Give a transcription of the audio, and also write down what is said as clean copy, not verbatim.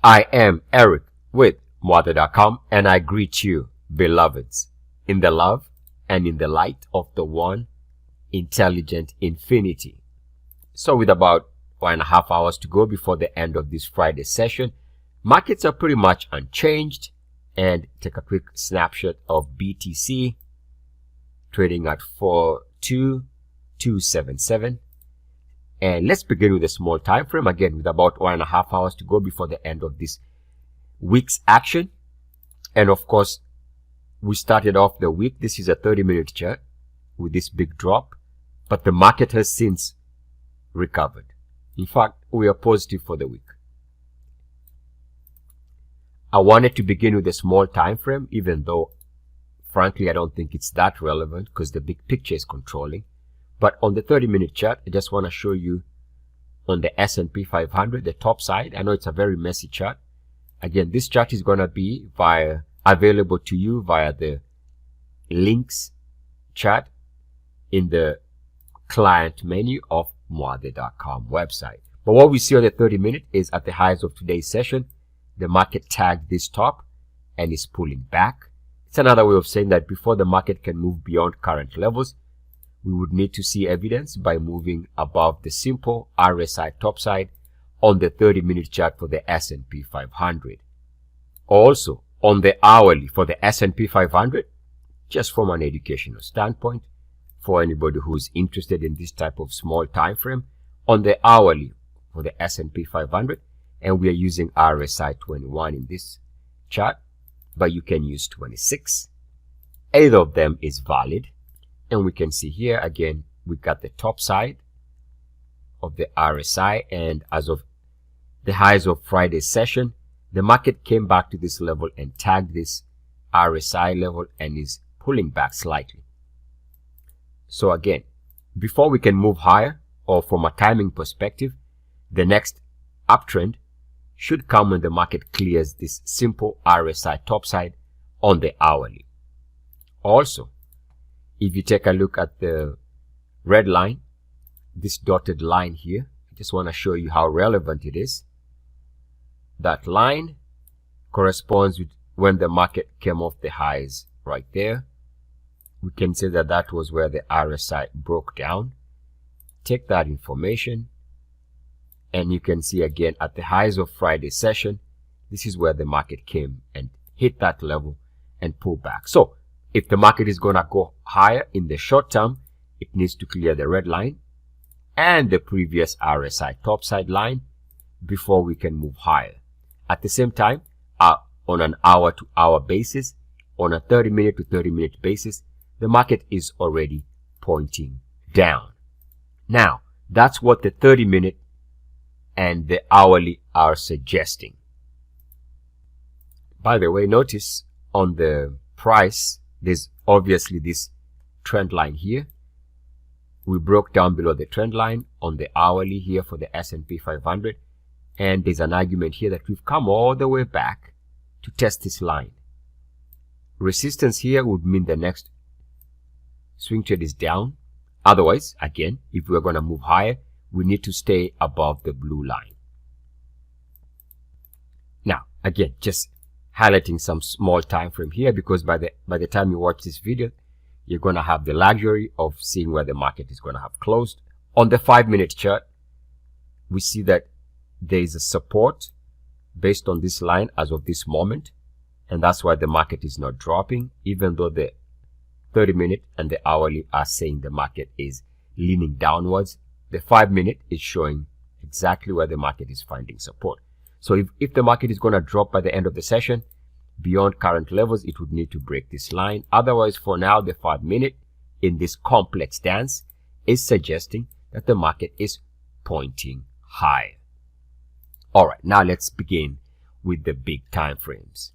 I am Eric with Mother.com, and I greet you, beloveds, in the love and in the light of the one intelligent infinity. So with about 1.5 hours to go before the end of this Friday session, markets are pretty much unchanged. And take a quick snapshot of BTC trading at 42277. And let's begin with a small time frame, again with about 1.5 hours to go before the end of this week's action. And of course, we started off the week, this is a 30-minute chart, with this big drop, but the market has since recovered. In fact, we are positive for the week. I wanted to begin with a small time frame, even though frankly I don't think it's that relevant because the big picture is controlling. But on the 30-minute chart, I just want to show you on the S&P 500, the top side. I know it's a very messy chart. Again, this chart is going to be available to you via the links chart in the client menu of Mother.com website. But what we see on the 30-minute is at the highs of today's session, the market tagged this top and is pulling back. It's another way of saying that before the market can move beyond current levels, we would need to see evidence by moving above the simple RSI topside on the 30-minute chart for the S&P 500. Also, on the hourly for the S&P 500, just from an educational standpoint, for anybody who's interested in this type of small time frame, on the hourly for the S&P 500, and we are using RSI 21 in this chart, but you can use 26. Either of them is valid. And we can see here again, we got the top side of the RSI, and as of the highs of Friday's session, the market came back to this level and tagged this RSI level and is pulling back slightly. So again, before we can move higher, or from a timing perspective, the next uptrend should come when the market clears this simple RSI topside on the hourly. Also, if you take a look at the red line, this dotted line here, I just want to show you how relevant it is. That line corresponds with when the market came off the highs right there. We can say that that was where the RSI broke down. Take that information, and you can see again at the highs of Friday's session, this is where the market came and hit that level and pulled back. So if the market is going to go higher in the short term, it needs to clear the red line and the previous RSI topside line before we can move higher. At the same time, on an hour-to-hour basis, on a 30-minute to 30-minute basis, the market is already pointing down. Now, that's what the 30-minute and the hourly are suggesting. By the way, notice on the price, there's obviously this trend line here. We broke down below the trend line on the hourly here for the S&P 500. And there's an argument here that we've come all the way back to test this line. Resistance here would mean the next swing trade is down. Otherwise, again, if we're going to move higher, we need to stay above the blue line. Now, again, just highlighting some small time frame here, because by the time you watch this video, you're going to have the luxury of seeing where the market is going to have closed. On the 5-minute chart, we see that there is a support based on this line as of this moment, and that's why the market is not dropping, even though the 30-minute and the hourly are saying the market is leaning downwards. The 5-minute is showing exactly where the market is finding support. So if the market is going to drop by the end of the session beyond current levels, it would need to break this line. Otherwise, for now, the 5-minute in this complex dance is suggesting that the market is pointing higher. All right, now let's begin with the big time frames.